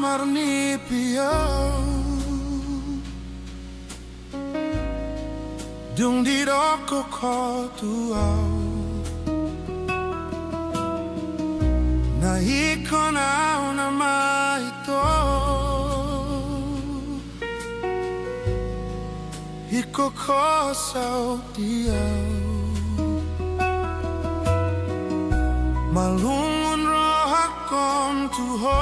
marni piau dung di roko ko tuau na hikon au na maito hiko ko sau diau malungun rohakom tuho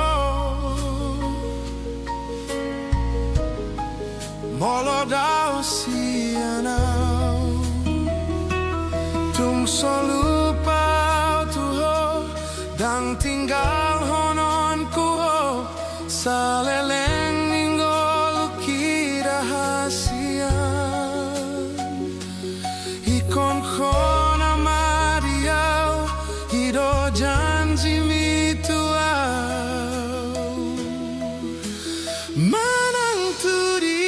molodau sianau tung solupau tuho dang tinggal honon kuho saleleng ninggol kirahasian ikon kona mariau hido janji mituau manang tudi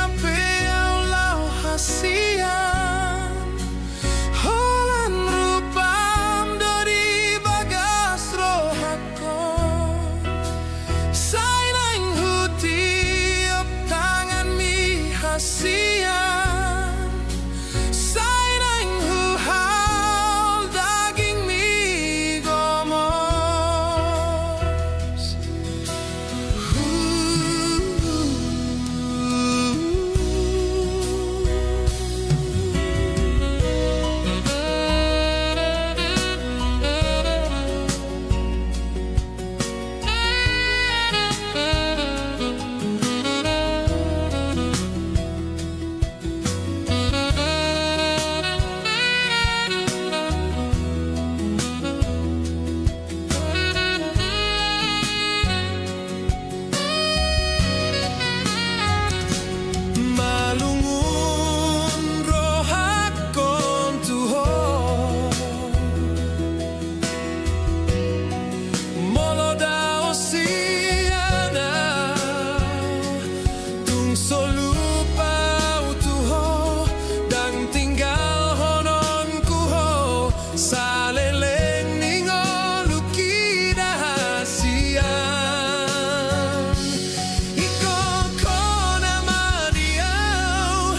ape au lau hasian holan rupam dori bagas rohako sainang huti op tangan mi hasian sainang hu haul daging mi gomos malungun rohakon tuho molodau sianau tung solupau tuho dang tinggal honon kuho saleleng ningolu kirahasian iko kona mariau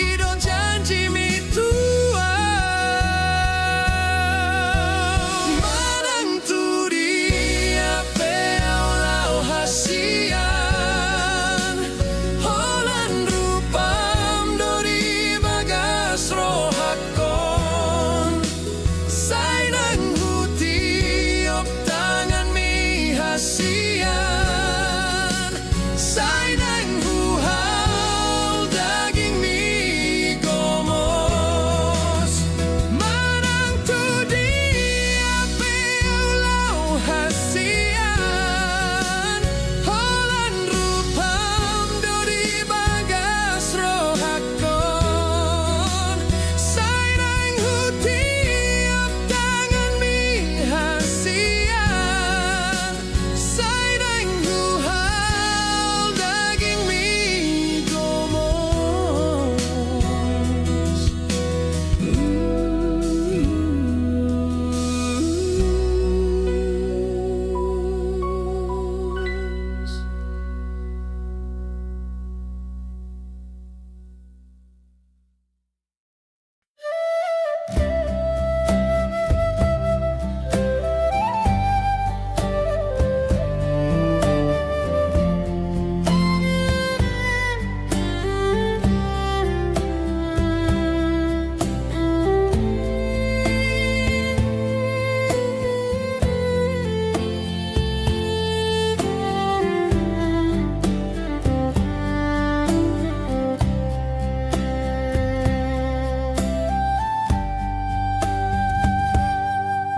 ido janji mituau manang tudi ape au lau hasian holan rupam dori bagas rohakon sainang huti op tangan mi hasian sainang hu haul daging mi gomos manang tudi ape au lau hasian holan rupam dori bagas rohakon sainang huti op tangan mi hasian sainang hu haul daging mi gomos.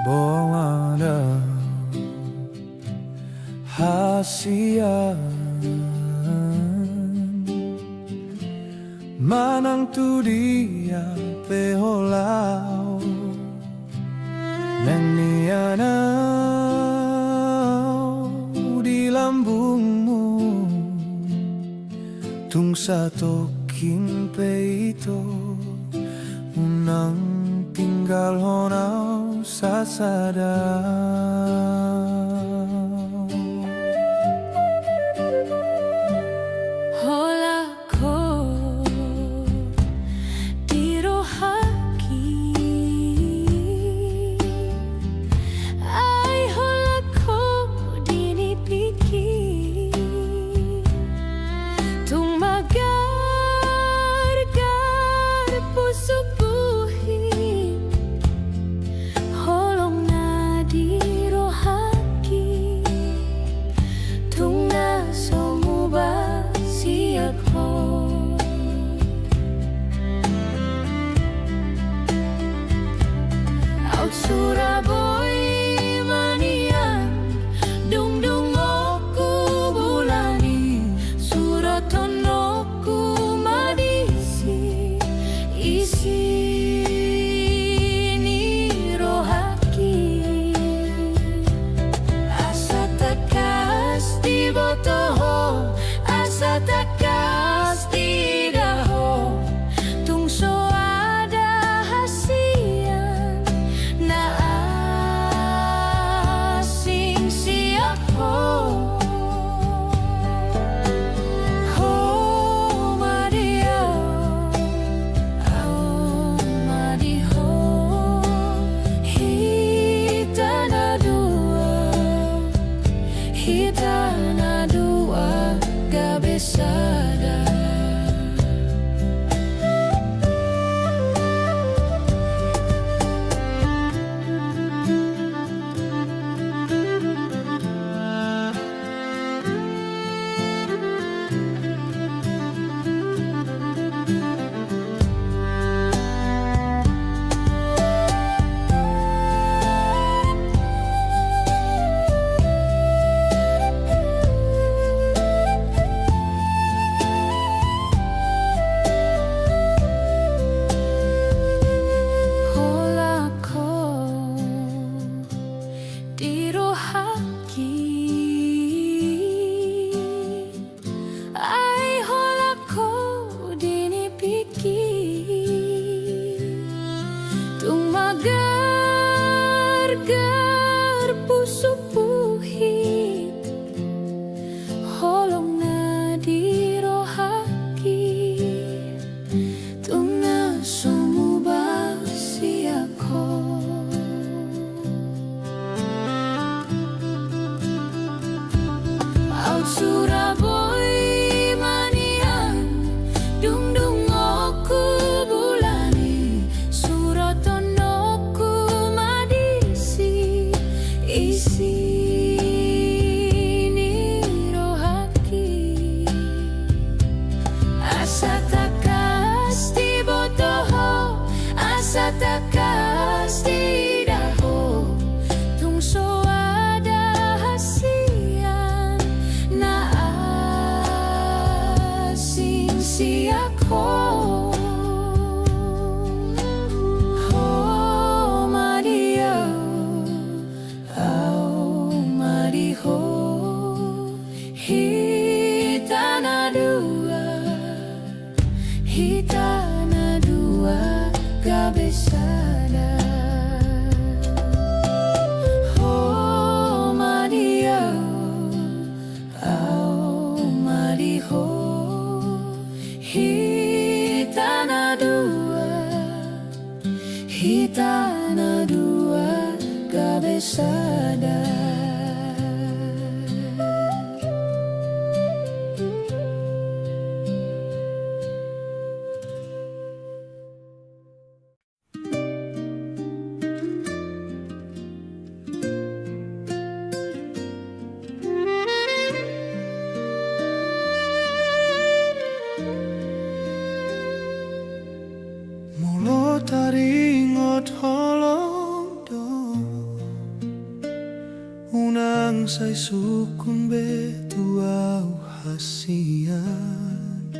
Boada hasian manang tudi ape holau nang nianau di lambungmu tung satu kimpeito unang tinggal honau sasadau botoho asa takas tidak ho tung so ada hasian na asing siap ho ho Maria oh Madiho hitana dua gabesada Surabaya manian dung dung oku bulani suratono ku madisi isi ni rohaki asa takas di botoho asa takas di daho tung so ada hasian na asing siak ho Maria oh Madiho hitana dua gabesada oh Maria oh Madiho hitana dua gabesada taringot holong do unang say sukun betuau hasian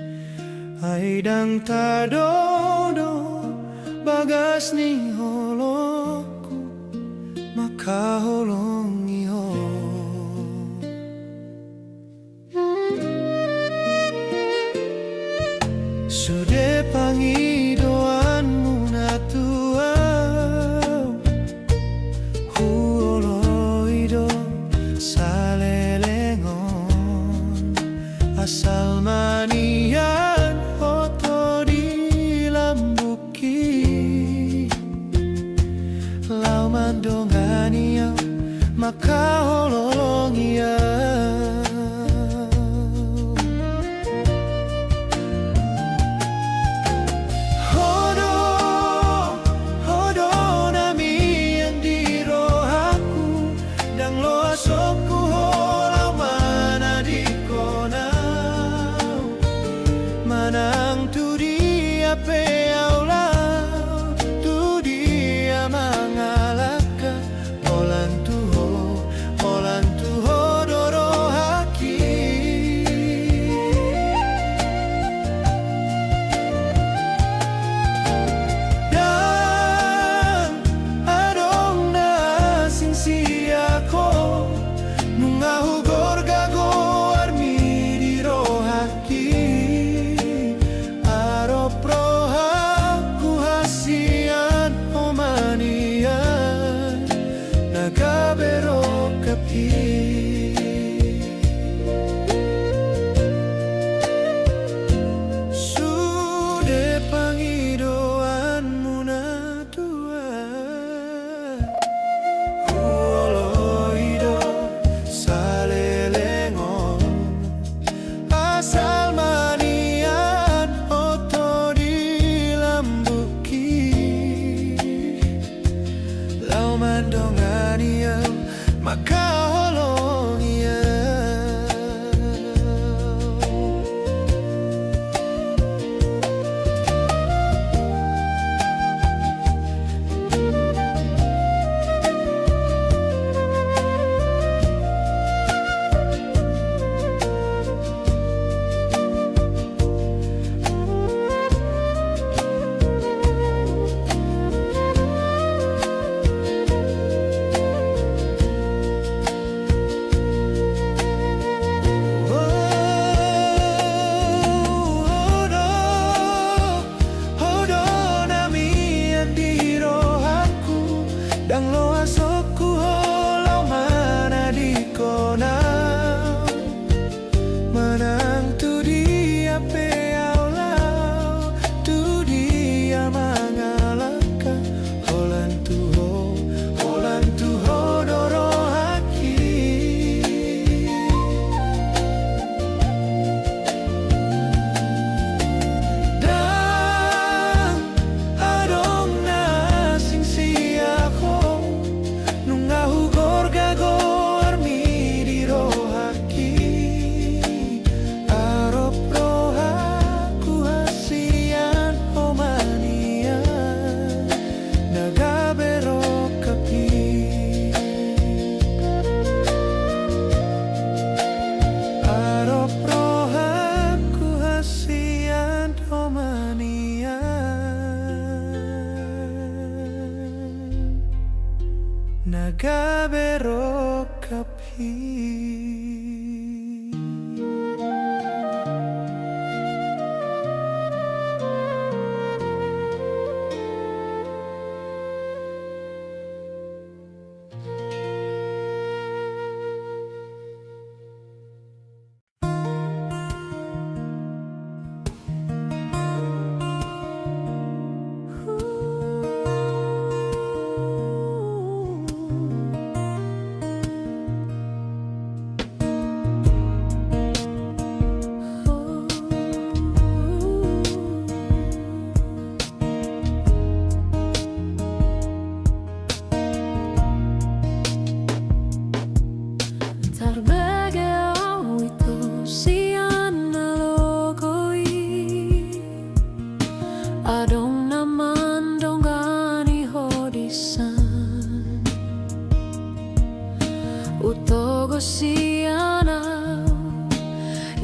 aidang tadodo bagas ni holoku maka holongi ho sude pangi doanmu natuau huoloido salelengon asal manian foto di lambuki lau mandonganiau maka holongiau Soku holau mana di kona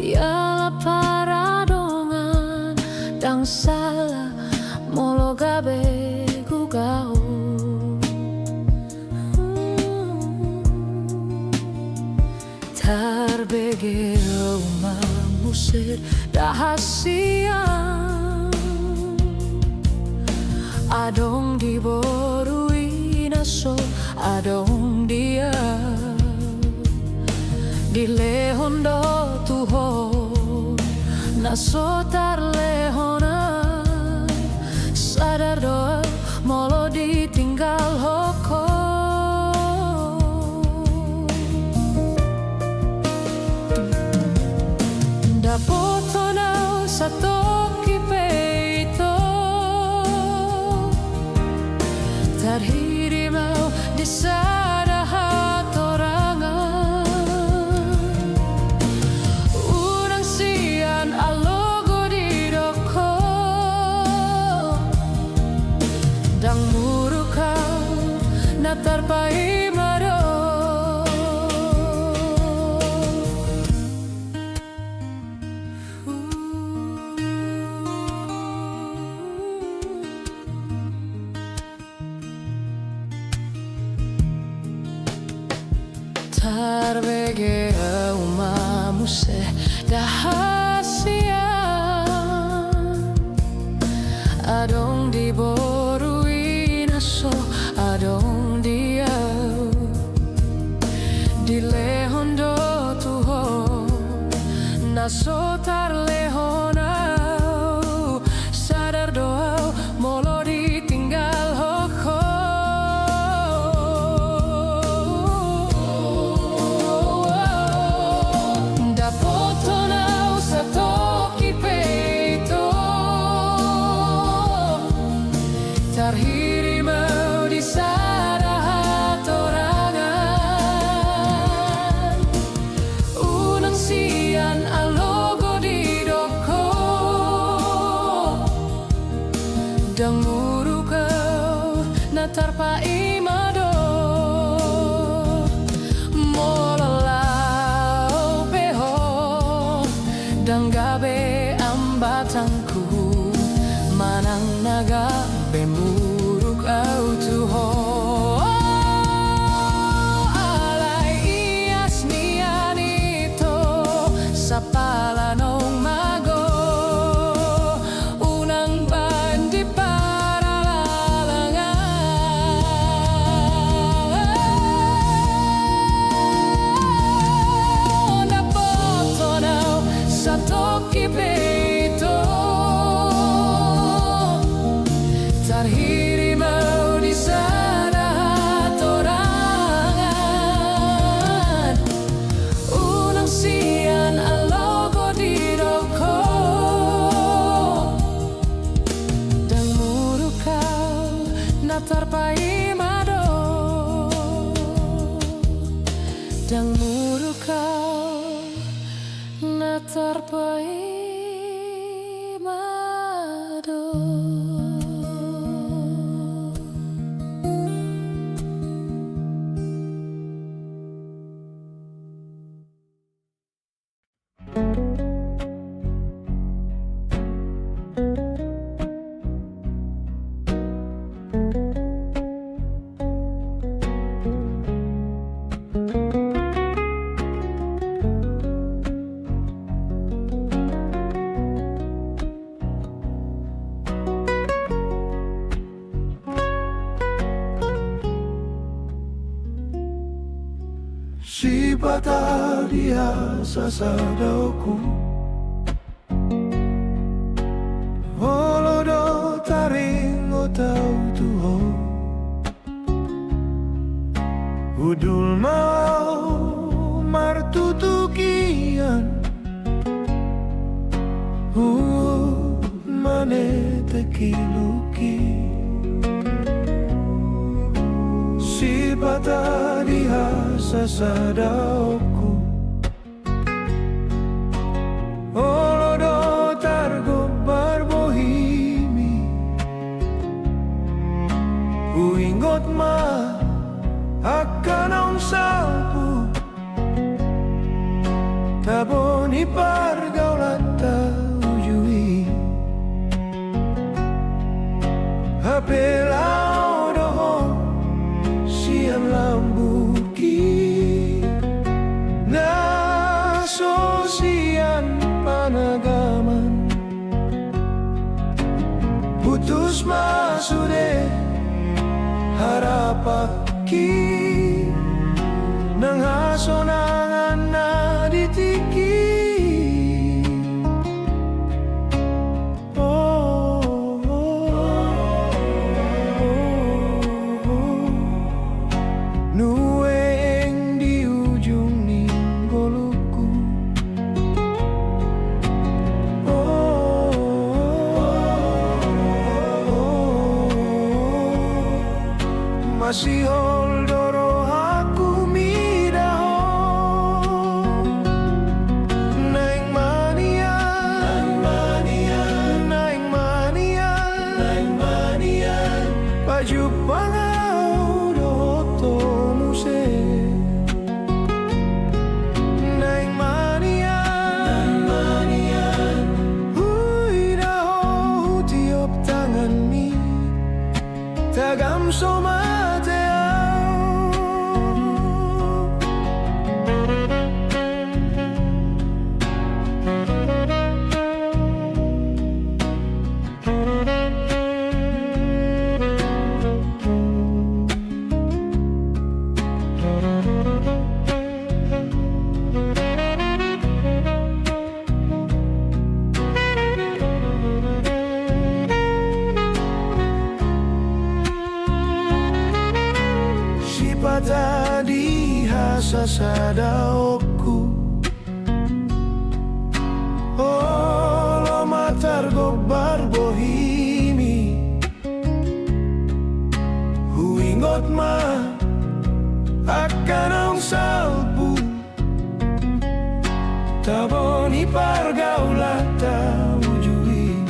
ialah paradongan dang salah molo gabe gugao. Tarbege rumah musir rahasia adong diborui naso adong dia di lehondo tuho naso tar lehona sadar doa molo ditinggal hoko. Dapoto nau satoki peito terhiri mau di sana hatorangan urang sian alogo di doko dang murukau na tarpai mado. Tarbege umamu se rahasia adong diborui naso adong dia di lehondo tuho naso tar lehona sadar doa molo ditinggal hoko. Terhiri mau di sana hatorangan unang sian alogo di doko dang murukau na tarpai mado molalau peho dang gabe ambatangku manang naga bemuruk au tuho alai ias nianito sapala nong mago unang bandi para lalangan dapoto nau satoki peito terhiri mau di sana hatorangan unang sian alogo di doko dang murukau na tarpai mado dang murukau na tarpai mado. Si bata dia sasadauku holodo taring otau tuho udul mau martutukian mane tekiluki si bata dia sasadauku holodo targo barbohimi uingot ma akan ang salpu tabon Taboni pergaulan terujui Hapelau doho siang lambuki Na sosian panagaman Putus masude harapaki Nang hasonangan na ditiki Nueng di ujung ninggoluku Masih holdoro aku midaho Naing mania Naing mania Baju pangau doto muse Naing mania Hui daho tiup tangan mi Tagam soma Tadi hasasada oku Olo matar gobar bohimi Huingot ma akan ang salpu Taboni pergaulata ujui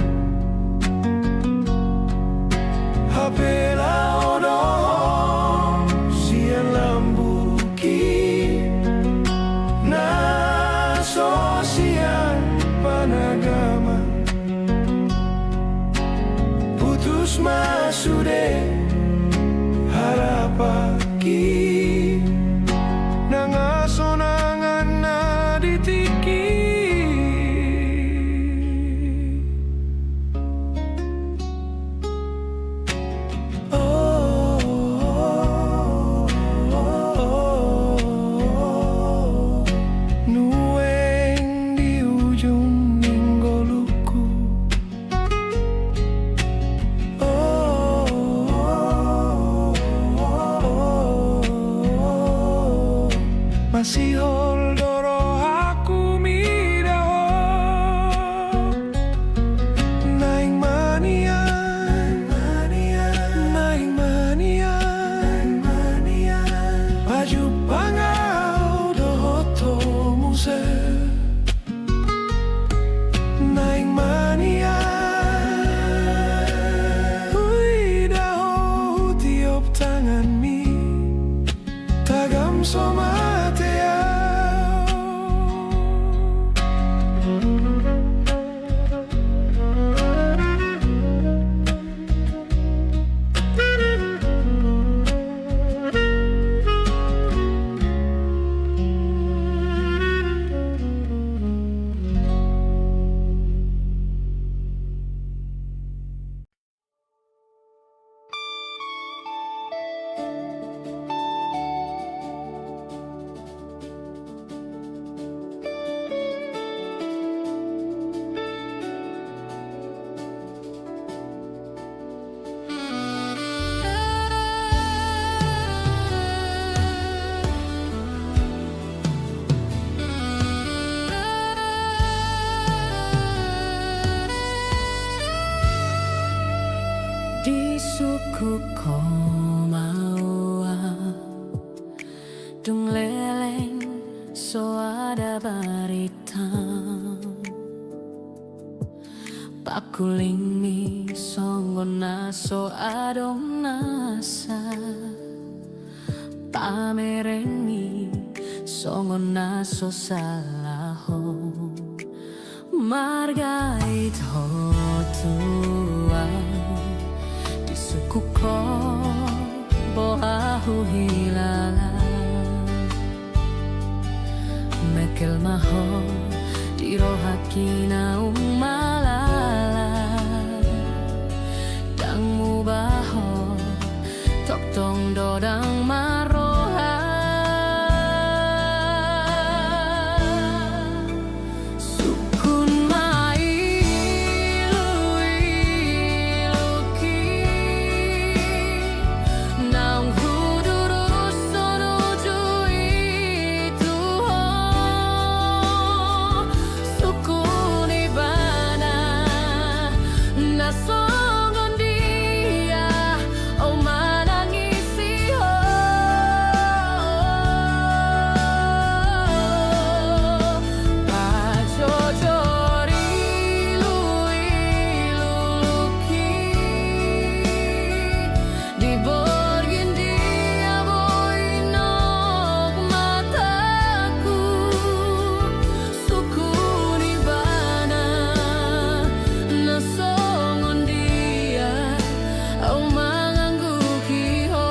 Hapela odoh Sosial panagama Putus masude harapaki Nang asonangan na ditiki Masih holdoro aku midaho Naing mania Baju pangau doho muse Naing mania Hui daho tiup tangan mi Tagam soma suku ko maua Dung leleng so ada barita Pakuling mi songo naso adong nasa Pamereng mi songo naso salaho margai totua di suku ko boahu hilala mekel maho di rohakina umalala dang mubaho tok tong dodang maroha sukun mai lui luki naung hudurus sono jui tuho sukun ibana nasongon dia oh manangisi ho pajojori lui luluki di borgin dia boinok mataku sukun ibana nasongon dia au manganggu kiho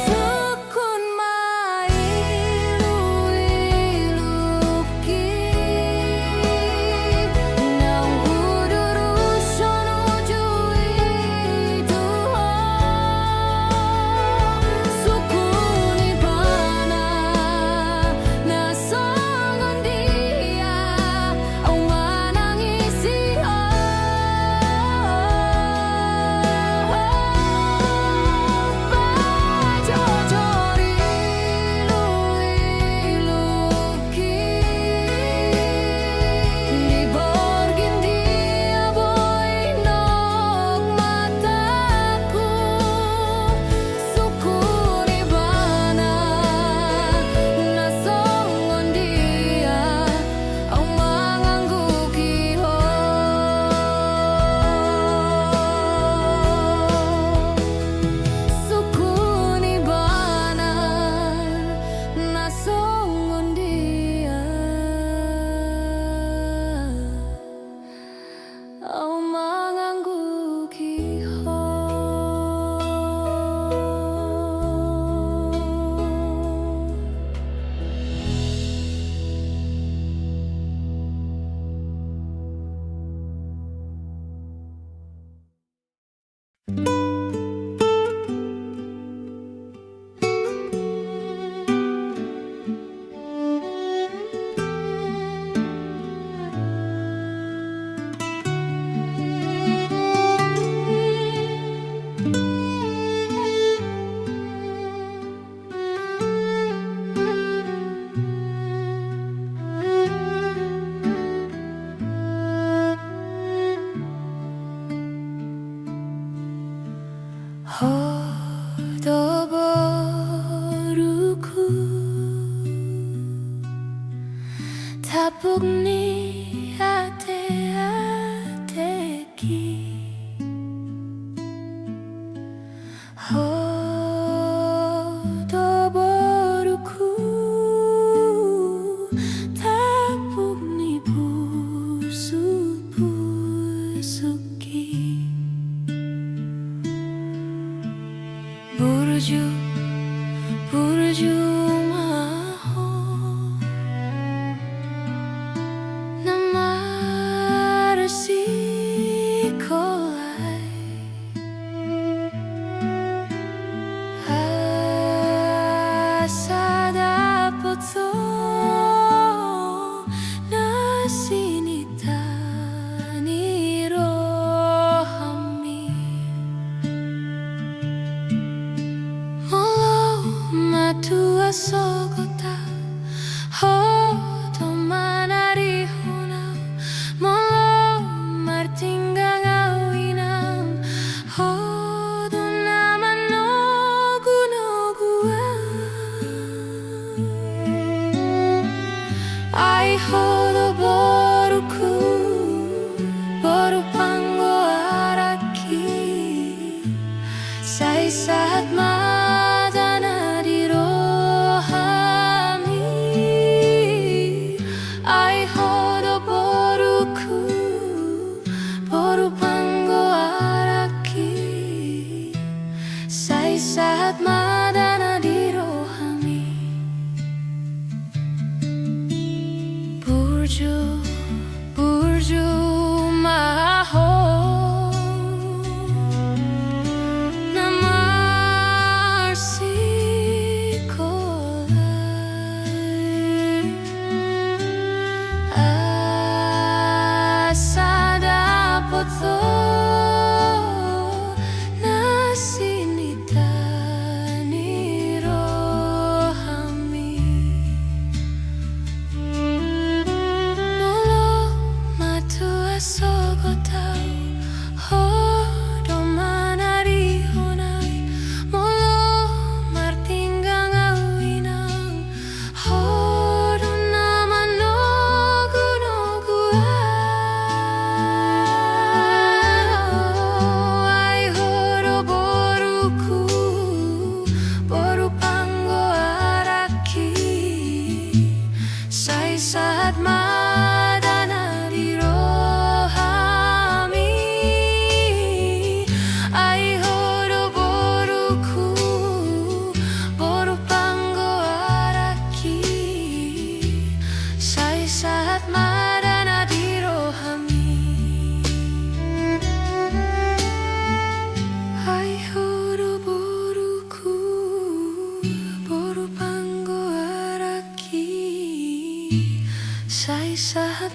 sukun mai lui luki naung hudurus sono jui tuho sukun ibana nasongon dia au manangisi ho pajojori lui luki di borgin dia boinok mataku sukun ibana nasongon dia au manganggu kiho sukun ibana nasongon dia au manganggu kiho hodoboruku tapukni ate-ateki hodoboruku tapukni pusu-pusuki burju percuma nama sekolah asa dapat nasinita ni rohami malau matua sogota hoto manari huna malau martinggang awinam hodo naman nogu ai hodo boruku boru panggo araki sai saat madana di rohami ai hodo boruku boru panggo araki sai saat madana di rohami percuma nama sekolah asa dapat nasinita ni rohami sogotau hodo manari honai molo martinggang awinang hodo naman nogu ai hodo boruku boru panggo araki sai saat madana di rohami ai hodo boruku boru panggo araki sai saat madana di rohami ai hodo boruku boru panggo araki sai saat